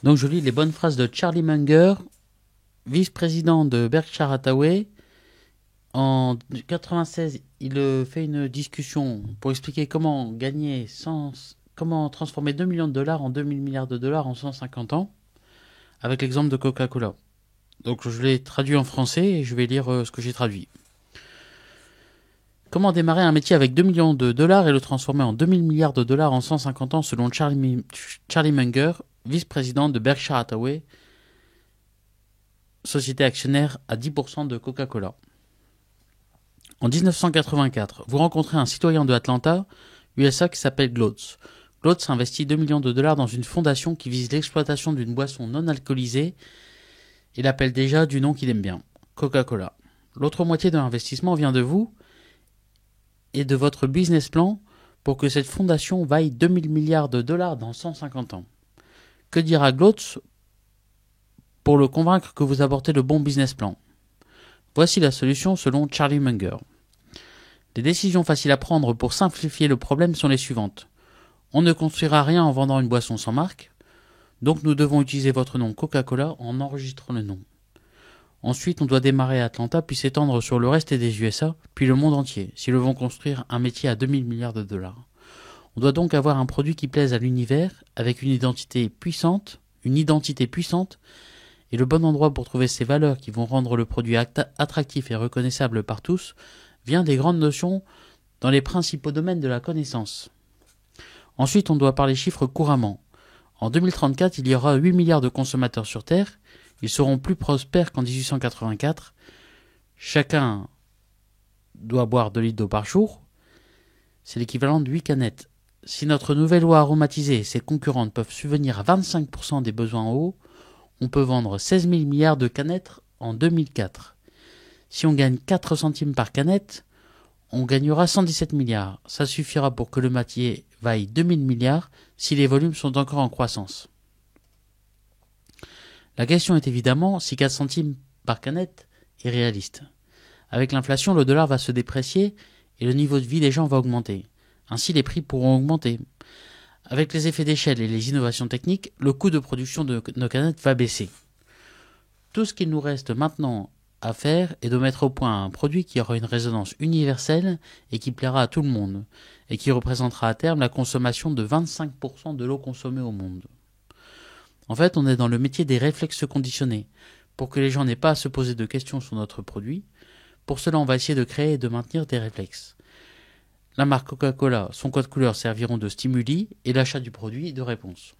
Donc je lis les bonnes phrases de Charlie Munger, vice-président de Berkshire Hathaway. En 96, il fait une discussion pour expliquer comment transformer 2 millions de dollars en 2000 milliards de dollars en 150 ans, avec l'exemple de Coca-Cola. Donc je l'ai traduit en français et je vais lire ce que j'ai traduit. Comment démarrer un métier avec 2 millions de dollars et le transformer en 2000 milliards de dollars en 150 ans selon Charlie Munger, vice-président de Berkshire Hathaway, société actionnaire à 10% de Coca-Cola. En 1984, vous rencontrez un citoyen de Atlanta, USA qui s'appelle Glotz. Glotz investit 2 millions de dollars dans une fondation qui vise l'exploitation d'une boisson non alcoolisée et l'appelle déjà du nom qu'il aime bien, Coca-Cola. L'autre moitié de l'investissement vient de vous et de votre business plan pour que cette fondation vaille 2000 milliards de dollars dans 150 ans. Que dira Glotz pour le convaincre que vous apportez le bon business plan? Voici la solution selon Charlie Munger. Les décisions faciles à prendre pour simplifier le problème sont les suivantes. On ne construira rien en vendant une boisson sans marque, donc nous devons utiliser votre nom Coca-Cola en enregistrant le nom. Ensuite, on doit démarrer à Atlanta puis s'étendre sur le reste des USA, puis le monde entier, si nous voulons construire un métier à 2000 milliards de dollars. On doit donc avoir un produit qui plaise à l'univers, avec une identité puissante, et le bon endroit pour trouver ces valeurs qui vont rendre le produit attractif et reconnaissable par tous vient des grandes notions dans les principaux domaines de la connaissance. Ensuite, on doit parler chiffres couramment. En 2034, il y aura 8 milliards de consommateurs sur Terre. Ils seront plus prospères qu'en 1884. Chacun doit boire 2 litres d'eau par jour. C'est l'équivalent de 8 canettes. Si notre nouvelle eau aromatisée et ses concurrentes peuvent subvenir à 25% des besoins en eau, on peut vendre 16 000 milliards de canettes en 2004. Si on gagne 4 centimes par canette, on gagnera 117 milliards. Ça suffira pour que le métier vaille 2000 milliards si les volumes sont encore en croissance. La question est évidemment si 4 centimes par canette est réaliste. Avec l'inflation, le dollar va se déprécier et le niveau de vie des gens va augmenter. Ainsi, les prix pourront augmenter. Avec les effets d'échelle et les innovations techniques, le coût de production de nos canettes va baisser. Tout ce qu'il nous reste maintenant à faire est de mettre au point un produit qui aura une résonance universelle et qui plaira à tout le monde, et qui représentera à terme la consommation de 25% de l'eau consommée au monde. En fait, on est dans le métier des réflexes conditionnés, pour que les gens n'aient pas à se poser de questions sur notre produit. Pour cela, on va essayer de créer et de maintenir des réflexes. La marque Coca-Cola, son code couleur serviront de stimuli et l'achat du produit de réponse.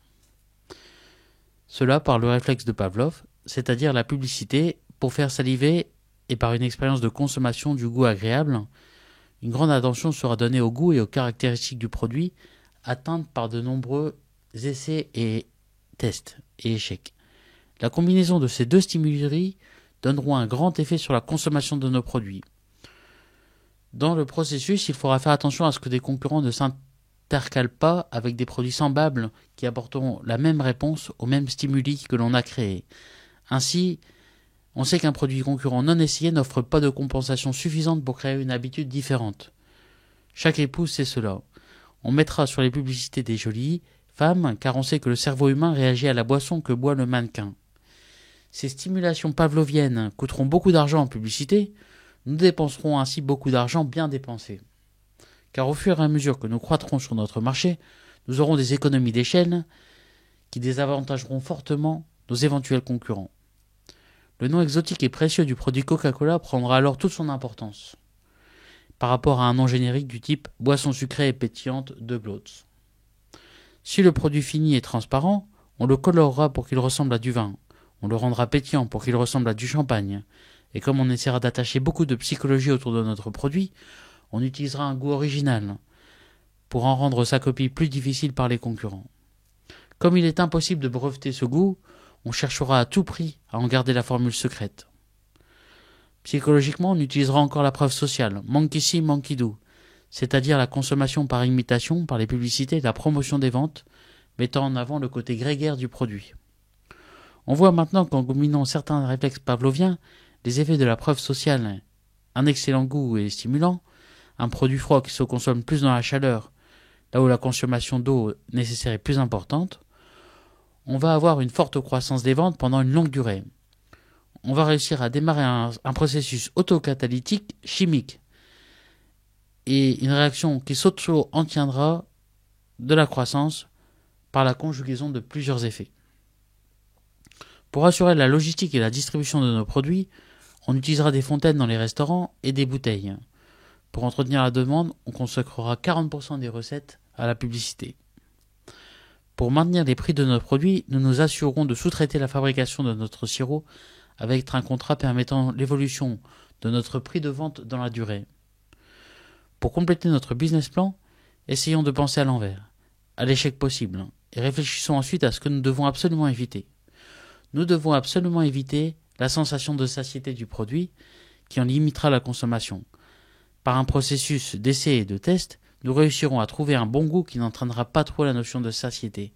Cela par le réflexe de Pavlov, c'est-à-dire la publicité, pour faire saliver et par une expérience de consommation du goût agréable, une grande attention sera donnée au goût et aux caractéristiques du produit, atteintes par de nombreux essais et tests et échecs. La combinaison de ces deux stimuli donneront un grand effet sur la consommation de nos produits. Dans le processus, il faudra faire attention à ce que des concurrents ne s'intercalent pas avec des produits semblables qui apporteront la même réponse aux mêmes stimuli que l'on a créés. Ainsi, on sait qu'un produit concurrent non essayé n'offre pas de compensation suffisante pour créer une habitude différente. Chaque épouse sait cela. On mettra sur les publicités des jolies femmes, car on sait que le cerveau humain réagit à la boisson que boit le mannequin. Ces stimulations pavloviennes coûteront beaucoup d'argent en publicité. Nous dépenserons ainsi beaucoup d'argent bien dépensé. Car au fur et à mesure que nous croîtrons sur notre marché, nous aurons des économies d'échelle qui désavantageront fortement nos éventuels concurrents. Le nom exotique et précieux du produit Coca-Cola prendra alors toute son importance par rapport à un nom générique du type boisson sucrée et pétillante de Glotz. Si le produit fini est transparent, on le colorera pour qu'il ressemble à du vin. On le rendra pétillant pour qu'il ressemble à du champagne. Et comme on essaiera d'attacher beaucoup de psychologie autour de notre produit, on utilisera un goût original pour en rendre sa copie plus difficile par les concurrents. Comme il est impossible de breveter ce goût, on cherchera à tout prix à en garder la formule secrète. Psychologiquement, on utilisera encore la preuve sociale, monkey see, monkey do, c'est-à-dire la consommation par imitation, par les publicités et la promotion des ventes, mettant en avant le côté grégaire du produit. On voit maintenant qu'en combinant certains réflexes pavloviens, les effets de la preuve sociale, un excellent goût et stimulant, un produit froid qui se consomme plus dans la chaleur, là où la consommation d'eau nécessaire est plus importante, on va avoir une forte croissance des ventes pendant une longue durée. On va réussir à démarrer un processus autocatalytique chimique et une réaction qui s'auto-entraînera de la croissance par la conjugaison de plusieurs effets. Pour assurer la logistique et la distribution de nos produits, on utilisera des fontaines dans les restaurants et des bouteilles. Pour entretenir la demande, on consacrera 40% des recettes à la publicité. Pour maintenir les prix de nos produits, nous nous assurerons de sous-traiter la fabrication de notre sirop avec un contrat permettant l'évolution de notre prix de vente dans la durée. Pour compléter notre business plan, essayons de penser à l'envers, à l'échec possible, et réfléchissons ensuite à ce que nous devons absolument éviter. Nous devons absolument éviter la sensation de satiété du produit qui en limitera la consommation. Par un processus d'essai et de test, nous réussirons à trouver un bon goût qui n'entraînera pas trop la notion de satiété,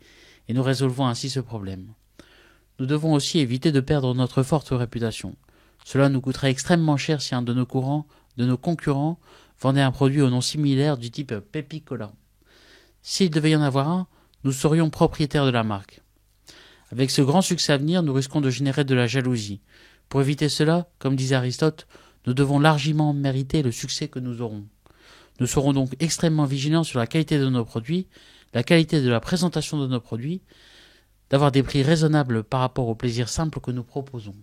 et nous résolvons ainsi ce problème. Nous devons aussi éviter de perdre notre forte réputation. Cela nous coûterait extrêmement cher si un de nos concurrents vendait un produit au nom similaire du type Pepsi-Cola. S'il devait y en avoir un, nous serions propriétaires de la marque. Avec ce grand succès à venir, nous risquons de générer de la jalousie. Pour éviter cela, comme disait Aristote, nous devons largement mériter le succès que nous aurons. Nous serons donc extrêmement vigilants sur la qualité de nos produits, la qualité de la présentation de nos produits, d'avoir des prix raisonnables par rapport au plaisir simple que nous proposons.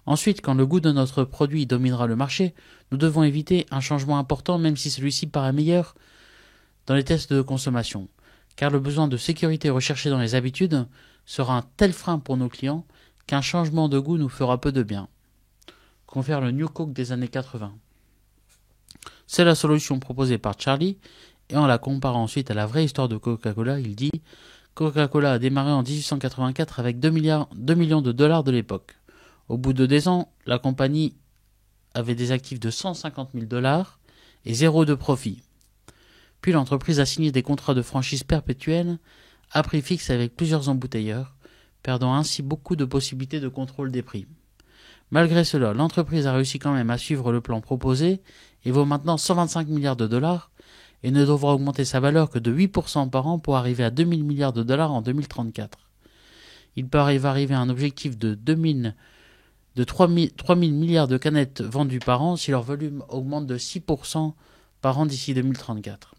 Ensuite, quand le goût de notre produit dominera le marché, nous devons éviter un changement important même si celui-ci paraît meilleur dans les tests de consommation, car le besoin de sécurité recherché dans les habitudes sera un tel frein pour nos clients qu'un changement de goût nous fera peu de bien. Confère le New Coke des années 80. C'est la solution proposée par Charlie, et en la comparant ensuite à la vraie histoire de Coca-Cola, il dit « Coca-Cola a démarré en 1884 avec 2 millions de dollars de l'époque. Au bout de 10 ans, la compagnie avait des actifs de 150 000 dollars et zéro de profit. Puis l'entreprise a signé des contrats de franchise perpétuels à prix fixe avec plusieurs embouteilleurs, perdant ainsi beaucoup de possibilités de contrôle des prix. Malgré cela, l'entreprise a réussi quand même à suivre le plan proposé et vaut maintenant 125 milliards de dollars et ne devra augmenter sa valeur que de 8% par an pour arriver à 2000 milliards de dollars en 2034. Il peut arriver à un objectif de 3000 milliards de canettes vendues par an si leur volume augmente de 6% par an d'ici 2034.